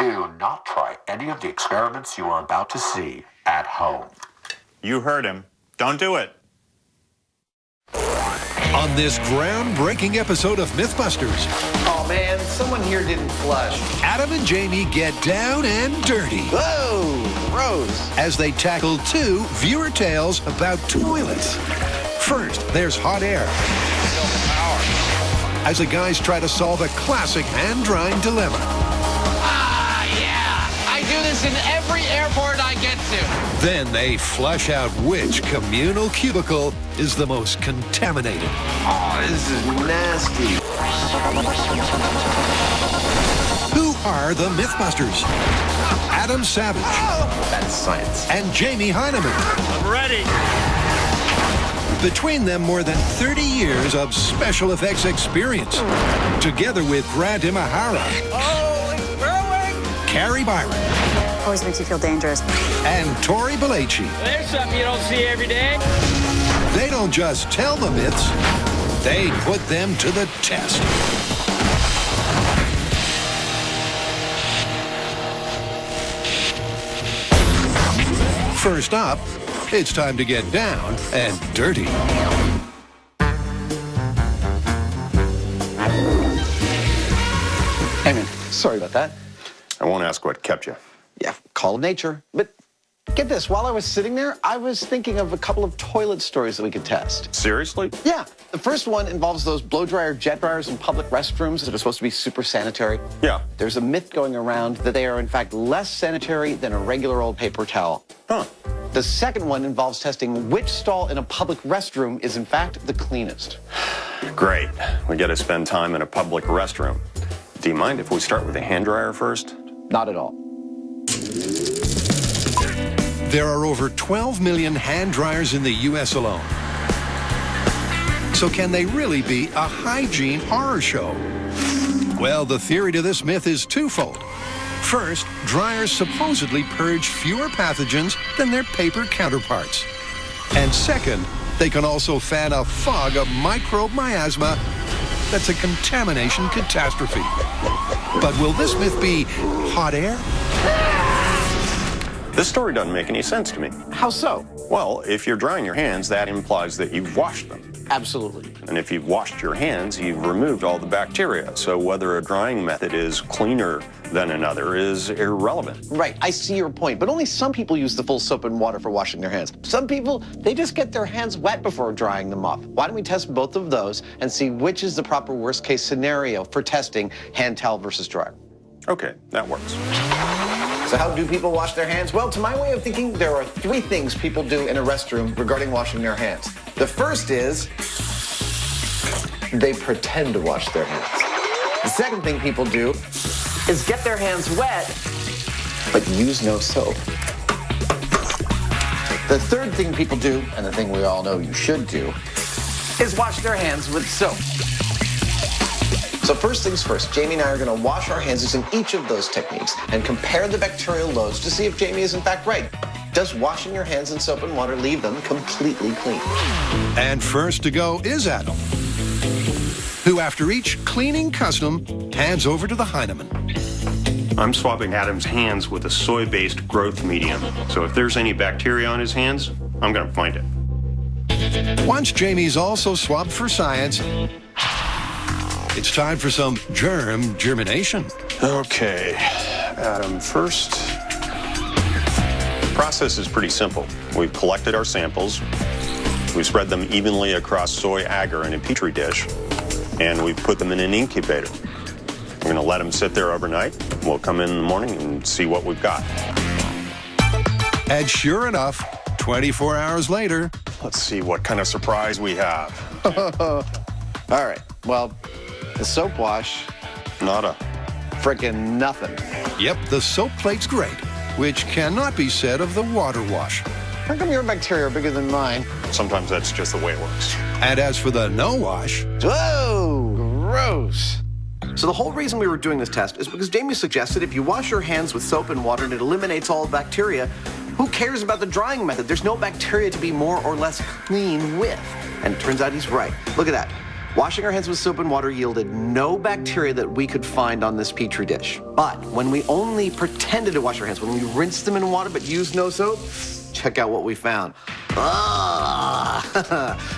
Do not try any of the experiments you are about to see at home. You heard him. Don't do it. On this groundbreaking episode of Mythbusters, Oh man, someone here didn't flush. Adam and Jamie get down and dirty Whoa, gross. as they tackle two viewer tales about toilets. First, there's hot air, as the guys try to solve a classic hand-drying dilemma. I do this in every airport I get to. Then they flesh out which communal cubicle is the most contaminated. Oh, this is nasty. Who are the Mythbusters? Adam Savage That's science. and Jamie Hyneman. I'm ready. Between them, more than 30 years of special effects experience. Together with Grant Imahara, Oh, it's growing. Carrie Byron, Always makes you feel dangerous. and Tori Belleci. There's something you don't see every day. They don't just tell the myths, they put them to the test. First up, it's time to get down and dirty. Hey man, sorry about that. I won't ask what kept you. Yeah, call of nature. But get this, while I was sitting there, I was thinking of a couple of toilet stories that we could test. Seriously? Yeah, the first one involves those blow dryer jet dryers in public restrooms that are supposed to be super sanitary. Yeah. There's a myth going around that they are in fact less sanitary than a regular old paper towel. Huh. The second one involves testing which stall in a public restroom is in fact the cleanest. Great. We get to spend time in a public restroom. Do you mind if we start with a hand dryer first? Not at all. There are over 12 million hand dryers in the U.S. alone. So can they really be a hygiene horror show? Well, the theory to this myth is twofold. First, dryers supposedly purge fewer pathogens than their paper counterparts. And second, they can also fan a fog of microbe miasma that's a contamination catastrophe. But will this myth be hot air? This story doesn't make any sense to me. How so? Well, if you're drying your hands, that implies that you've washed them. Absolutely. And if you've washed your hands, you've removed all the bacteria. So whether a drying method is cleaner than another is irrelevant. Right, I see your point, but only some people use the full soap and water for washing their hands. Some people, they just get their hands wet before drying them off. Why don't we test both of those and see which is the proper worst case scenario for testing hand towel versus dryer? Okay, that works. So how do people wash their hands? Well, to my way of thinking, there are three things people do in a restroom regarding washing their hands. The first is they pretend to wash their hands. The second thing people do is get their hands wet, but use no soap. The third thing people do, and the thing we all know you should do, is wash their hands with soap. So first things first, Jamie and I are going to wash our hands using each of those techniques and compare the bacterial loads to see if Jamie is in fact right. Does washing your hands in soap and water leave them completely clean? And first to go is Adam, who after each cleaning custom hands over to the Hyneman. I'm swabbing Adam's hands with a soy-based growth medium. So if there's any bacteria on his hands, I'm going to find it. Once Jamie's also swabbed for science, it's time for some germination. Okay, Adam first. The process is pretty simple. We've collected our samples, we spread them evenly across soy agar in a petri dish, and we've put them in an incubator. We're gonna let them sit there overnight. We'll come in the morning and see what we've got. And sure enough, 24 hours later, Let's see what kind of surprise we have. All right, well, the soap wash, Nada. frickin' nothing. yep, the soap plate's great, which cannot be said of the water wash. How come your bacteria are bigger than mine? Sometimes that's just the way it works. And as for the no wash, Whoa, gross. So the whole reason we were doing this test is because Jamie suggested if you wash your hands with soap and water and it eliminates all bacteria, who cares about the drying method? There's no bacteria to be more or less clean with. And it turns out he's right. Look at that. Washing our hands with soap and water yielded no bacteria that we could find on this Petri dish. But when we only pretended to wash our hands, when we rinsed them in water but used no soap, check out what we found.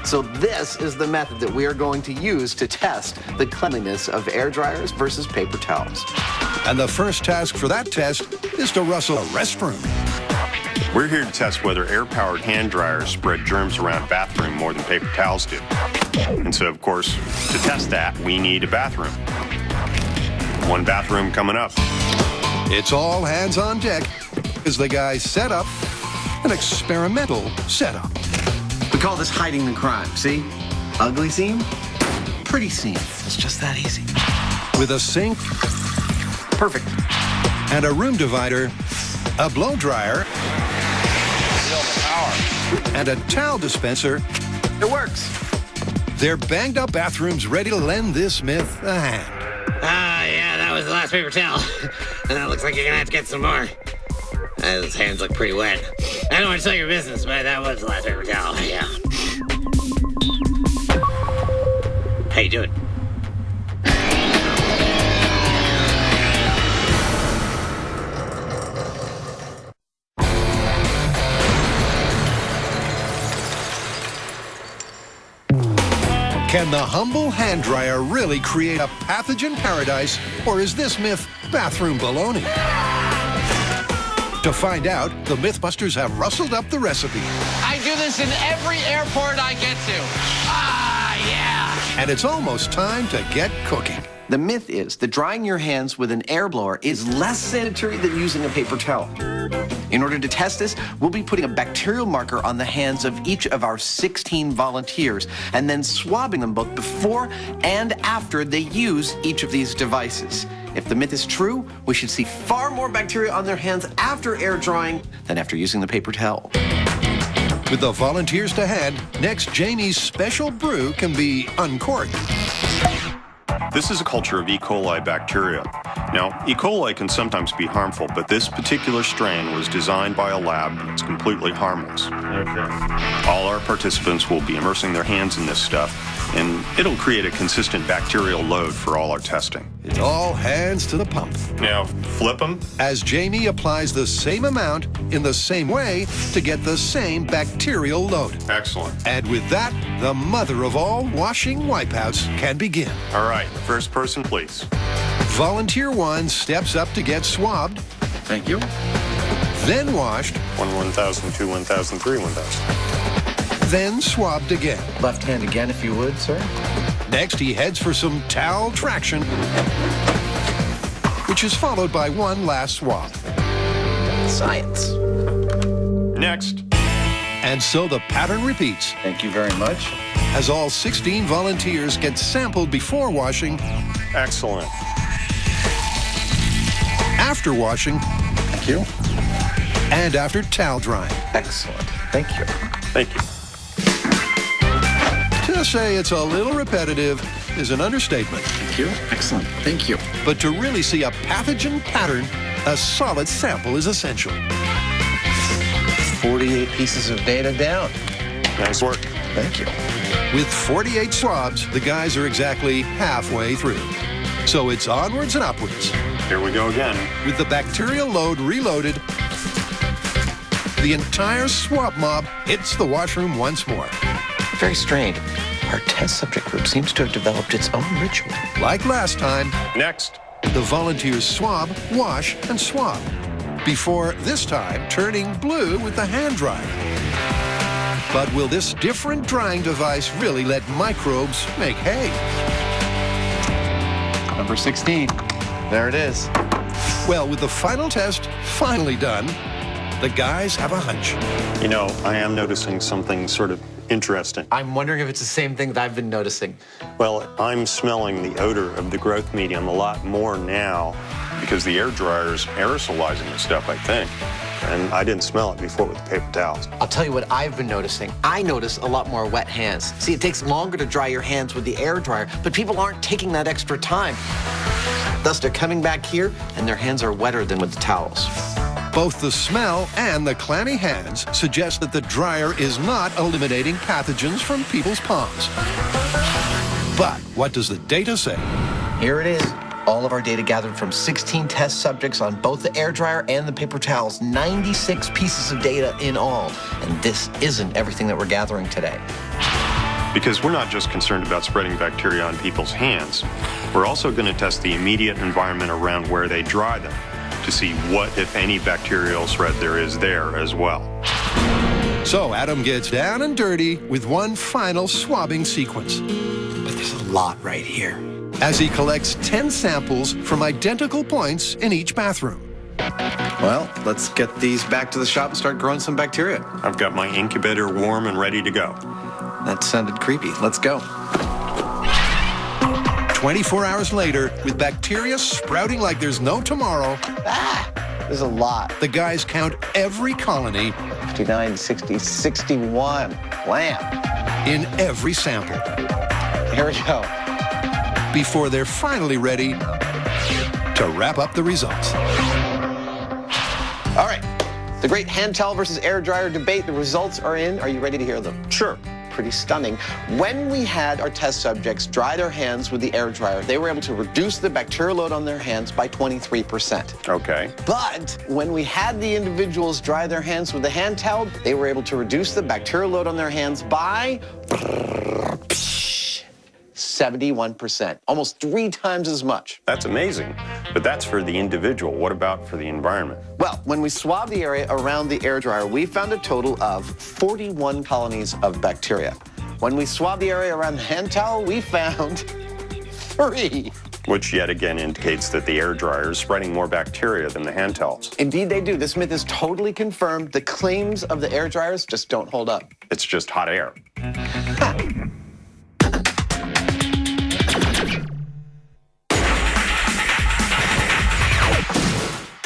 So this is the method that we are going to use to test the cleanliness of air dryers versus paper towels. And the first task for that test is to rustle a restroom. We're here to test whether air-powered hand dryers spread germs around a bathroom more than paper towels do. And so, of course, to test that, we need a bathroom. One bathroom coming up. It's all hands on deck as the guys set up an experimental setup. We call this hiding the crime. See? Ugly scene, pretty scene. It's just that easy. With a sink, Perfect. and a room divider, a blow dryer, and a towel dispenser, It works. they're banged up bathrooms ready to lend this myth a hand. Yeah, that was the last paper towel. And it looks like you're gonna have to get some more. Those hands look pretty wet. I don't want to tell your business, but that was the last paper towel. Yeah. How you doing? Can the humble hand dryer really create a pathogen paradise, or is this myth bathroom baloney? To find out, the Mythbusters have rustled up the recipe, I do this in every airport I get to. Yeah. and it's almost time to get cooking. The myth is that drying your hands with an air blower is less sanitary than using a paper towel. In order to test this, we'll be putting a bacterial marker on the hands of each of our 16 volunteers and then swabbing them both before and after they use each of these devices. If the myth is true, we should see far more bacteria on their hands after air drying than after using the paper towel. With the volunteers to hand, next Jamie's special brew can be uncorked. This is a culture of E. coli bacteria. Now, E. coli can sometimes be harmful, but this particular strain was designed by a lab that's completely harmless. All our participants will be immersing their hands in this stuff, and it'll create a consistent bacterial load for all our testing. It's all hands to the pump. Now, flip them. As Jamie applies the same amount in the same way to get the same bacterial load. Excellent. And with that, the mother of all washing wipeouts can begin. All right, first person, please. Volunteer 1 steps up to get swabbed, Thank you. then washed, 1,000, 2, 1,000, 3, 1,000. then swabbed again. Left hand again, if you would, sir. Next, he heads for some towel traction, which is followed by one last swab. Science. Next. And so the pattern repeats Thank you very much. as all 16 volunteers get sampled before washing, Excellent. after washing, Thank you. and after towel drying. Excellent. Thank you. Thank you. To say it's a little repetitive is an understatement. Thank you. Excellent. Thank you. But to really see a pathogen pattern, a solid sample is essential. 48 pieces of data down. Nice work. Thank you. With 48 swabs, the guys are exactly halfway through. So it's onwards and upwards. Here we go again. With the bacterial load reloaded, the entire swab mob hits the washroom once more. Very strange. Our test subject group seems to have developed its own ritual. Like last time, Next. the volunteers swab, wash, and swab, before this time turning blue with the hand dryer. But will this different drying device really let microbes make hay? Number 16. There it is. Well, with the final test finally done, the guys have a hunch. You know, I am noticing something sort of interesting. I'm wondering if it's the same thing that I've been noticing. Well, I'm smelling the odor of the growth medium a lot more now because the air dryer's aerosolizing the stuff, I think. And I didn't smell it before with the paper towels. I'll tell you what I've been noticing. I notice a lot more wet hands. See, it takes longer to dry your hands with the air dryer, but people aren't taking that extra time. Thus, they're coming back here, and their hands are wetter than with the towels. Both the smell and the clammy hands suggest that the dryer is not eliminating pathogens from people's palms. But what does the data say? Here it is. All of our data gathered from 16 test subjects on both the air dryer and the paper towels. 96 pieces of data in all. And this isn't everything that we're gathering today. Because we're not just concerned about spreading bacteria on people's hands, we're also going to test the immediate environment around where they dry them to see what, if any, bacterial spread there is there as well. So Adam gets down and dirty with one final swabbing sequence. But there's a lot right here. As he collects 10 samples from identical points in each bathroom. Well, let's get these back to the shop and start growing some bacteria. I've got my incubator warm and ready to go. That sounded creepy. Let's go. 24 hours later, with bacteria sprouting like there's no tomorrow, There's a lot. the guys count every colony 59, 60, 61. Wham. in every sample Here we go. before they're finally ready to wrap up the results. All right. The great hand towel versus air dryer debate. The results are in. Are you ready to hear them? Sure. Pretty stunning. When we had our test subjects dry their hands with the air dryer, they were able to reduce the bacterial load on their hands by 23%. Okay. But when we had the individuals dry their hands with the hand towel, they were able to reduce the bacterial load on their hands by 71%, almost 3 times as much. That's amazing. But that's for the individual. What about for the environment? Well, when we swabbed the area around the air dryer, we found a total of 41 colonies of bacteria. When we swabbed the area around the hand towel, we found 3. Which yet again indicates that the air dryer is spreading more bacteria than the hand towels. Indeed, they do. This myth is totally confirmed. The claims of the air dryers just don't hold up. It's just hot air.